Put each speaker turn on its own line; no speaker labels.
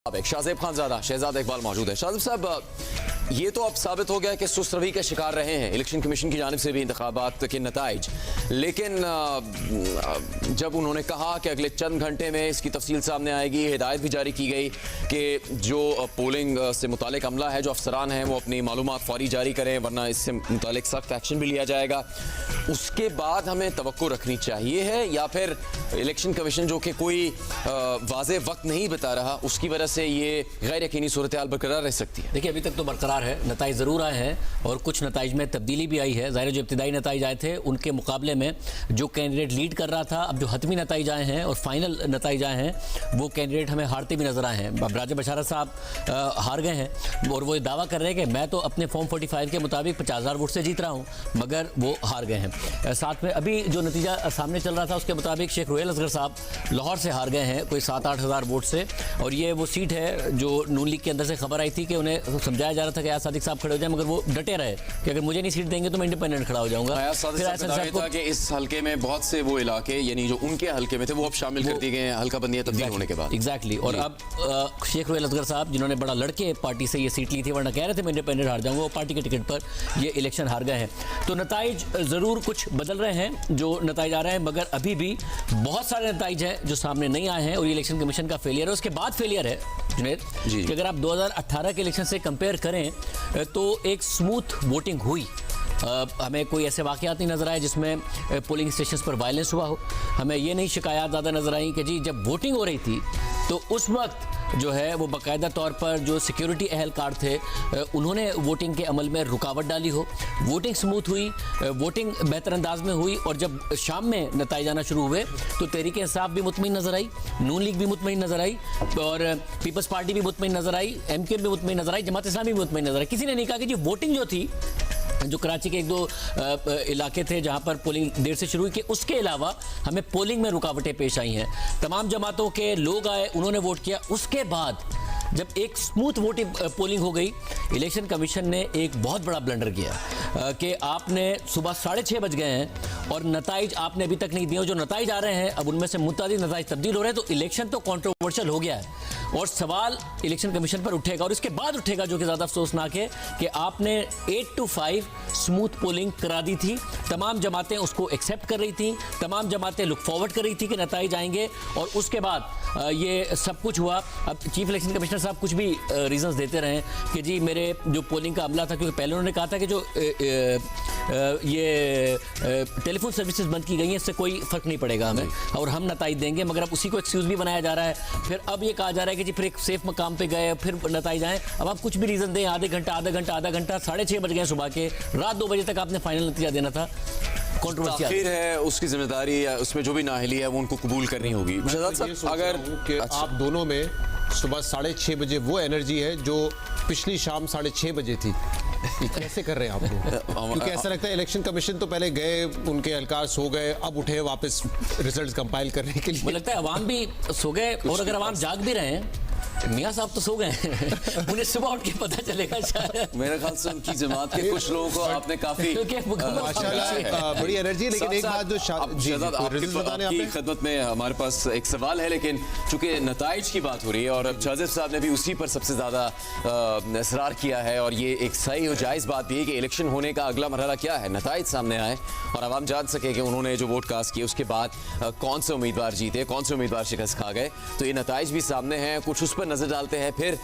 शाहजेब खानजादा शहजाद इकबाल मौजूद है। शाहजेब साहब, ये तो अब साबित हो गया कि सुस्त रवि का शिकार रहे हैं इलेक्शन कमीशन की जानिब से भी इंतखाबात के नताइज, लेकिन जब उन्होंने कहा कि अगले चंद घंटे में इसकी तफसील सामने आएगी, हिदायत भी जारी की गई कि जो पोलिंग से मुतालिक अमला है, जो अफसरान हैं, वो अपनी मालूमात फौरी जारी करें वरना इससे मुतालिक सख्त एक्शन भी लिया जाएगा। उसके बाद हमें तवक्को रखनी चाहिए है या फिर इलेक्शन कमीशन जो कि कोई वाज़े वक्त नहीं बता रहा, उसकी वजह से ये गैर यकीनी सूरत हाल बरकरार रह सकती है?
देखिए, अभी तक तो बरकरार है, नताइज ज़रूर आए हैं और कुछ नताइज में तब्दीली भी आई है। ज़ाहिर जो इब्तिदाई नताइज आए थे उनके मुकाबले में जो कैंडिडेट लीड कर रहा था, अब जो हतमी नताइज आए हैं और फाइनल नताइज आए हैं वो कैंडिडेट हमें हारते भी नजर आए हैं। अब राजा बशारत साहब हार गए हैं और वो दावा कर रहे हैं कि मैं तो अपने फॉर्म 45 के मुताबिक 50,000 वोट से जीत रहा हूँ, मगर वो हार गए हैं। साथ में अभी जो नतीजा सामने चल रहा था उसके मुताबिक शेख रोहेल असगर साहब लाहौर से हार गए हैं कोई 7-8 हज़ार वोट से, और ये वो सीट है जो नून लीग के अंदर से खबर आई थी कि उन्हें समझाया जा रहा था कि आयात सादिक साहब खड़े हो जाए, मगर वो डटे रहे कि अगर मुझे नहीं सीट देंगे तो मैं इंडिपेंडेंट खड़ा हो जाऊंगा।
आयात सादिक साहब था कि इस हल्के में बहुत से वो इलाके यानी जो उनके हल्के में थे वो अब शामिल कर दिए गए हैं हल्का बंदियां तब्दील होने के बाद।
एग्जैक्टली। और अब शेख रोहेल असगर साहब जिन्होंने बड़ा लड़के पार्टी से ये सीट ली थी, वरना कह रहे थे मैं इंडिपेंडेंट हार जाऊंगा, वो पार्टी के टिकट पर ये इलेक्शन हार गए हैं। तो नताइज ज़रूर कुछ बदल रहे हैं जो नताइज आ रहे हैं, मगर अभी भी बहुत सारे नताइज हैं जो सामने नहीं आए हैं और ये इलेक्शन कमीशन का फेलियर है। उसके बाद फेलियर है जुनैद कि अगर आप 2018 के इलेक्शन से कंपेयर करें तो एक स्मूथ वोटिंग हुई। हमें कोई ऐसे वाक़यात नहीं नज़र आए जिसमें पोलिंग स्टेशन पर वायलेंस हुआ हो। हमें ये नहीं शिकायत ज़्यादा नज़र आई कि जी जब वोटिंग हो रही थी तो उस वक्त जो है वो बाकायदा तौर पर जो सिक्योरिटी एहलकार थे उन्होंने वोटिंग के अमल में रुकावट डाली हो। वोटिंग स्मूथ हुई, वोटिंग बेहतर अंदाज में हुई, और जब शाम में नताइज आना शुरू हुए तो तहरीक इंसाफ भी मुतमईन नज़र आई, नून लीग भी मुतमईन नज़र आई, और पीपल्स पार्टी भी मुतमईन नज़र आई, MKM भी मुतमईन नज़र आई, जमात इस्लामी भी मुतमईन नज़र आई। किसी ने नहीं कहा कि जी वोटिंग जो थी, जो कराची के 1-2 इलाके थे जहां पर पोलिंग देर से शुरू हुई, कि उसके अलावा हमें पोलिंग में रुकावटें पेश आई हैं। तमाम जमातों के लोग आए, उन्होंने वोट किया। उसके बाद जब एक स्मूथ वोटिंग पोलिंग हो गई, इलेक्शन कमीशन ने एक बहुत बड़ा ब्लंडर किया कि आपने सुबह 6:30 बज गए हैं और नताइज आपने अभी तक नहीं दिए। जो नताइज आ रहे हैं अब उनमें से मुतादिद नताइज तब्दील हो रहे हैं, तो इलेक्शन तो कॉन्ट्रोवर्शियल हो गया है और सवाल इलेक्शन कमीशन पर उठेगा, और इसके बाद उठेगा जो कि ज़्यादा अफसोसनाक है कि आपने 8 to 5 स्मूथ पोलिंग करा दी थी। तमाम जमातें उसको एक्सेप्ट कर रही थी, तमाम जमातें लुक फॉरवर्ड कर रही थी कि नताइज आएंगे, और उसके बाद ये सब कुछ हुआ। अब चीफ इलेक्शन कमिश्नर साहब कुछ भी रीजंस देते रहे कि जी मेरे जो पोलिंग का अमला था, क्योंकि पहले उन्होंने कहा था कि जो ये टेलीफोन सर्विसेज बंद की गई हैं इससे कोई फर्क नहीं पड़ेगा हमें और हम नताइज देंगे, मगर अब उसी को एक्सक्यूज भी बनाया जा रहा है। फिर अब ये कहा जा रहा है कि जी फिर एक सेफ मकाम पे गए, फिर नताइज आए। अब आप कुछ भी रीजन दें, आधा घंटा 6:30 बज गए सुबह के, रात 2 बजे तक आपने फाइनल नतीजा देना था।
ताखीर है, उसकी जिम्मेदारी या उसमें जो भी नाअहली है वो उनको कबूल करनी होगी।
अगर आप दोनों में सुबह 6:30 बजे वो एनर्जी है जो पिछली शाम 6:30 बजे थी, ये कैसे कर रहे हैं आप लोग? क्योंकि ऐसा लगता है इलेक्शन कमीशन तो पहले गए, उनके एहलकार सो गए, अब उठे वापस रिजल्ट्स कंपाइल करने के लिए।
मुझे लगता है अवाम भी सो गए, और अगर अवाम जाग भी रहे हैं, मियाँ साहब तो सो गए उन्हें सुबह उठ के पता चलेगा शायद।
मेरे ख्याल से उनकी जमात के कुछ लोगों को आपने काफी
माशाल्लाह बड़ी एनर्जी है। लेकिन एक बात जो
आपकी खिदमत में हमारे पास एक सवाल है, लेकिन चूंकि नताइज की बात हो रही है और अब शाहजेब साहब ने भी उसी पर सबसे ज्यादा इसरार किया है, और ये एक सही और जायज़ बात भी है कि इलेक्शन होने का अगला मरहला क्या है, नताइज सामने आए और आवाम जान सके कि उन्होंने जो वोट कास्ट किए उसके बाद कौन से उम्मीदवार जीते, कौन से उम्मीदवार शिकस्त खा गए। तो ये नताइज भी सामने हैं, कुछ उस पर नजर डालते हैं। फिर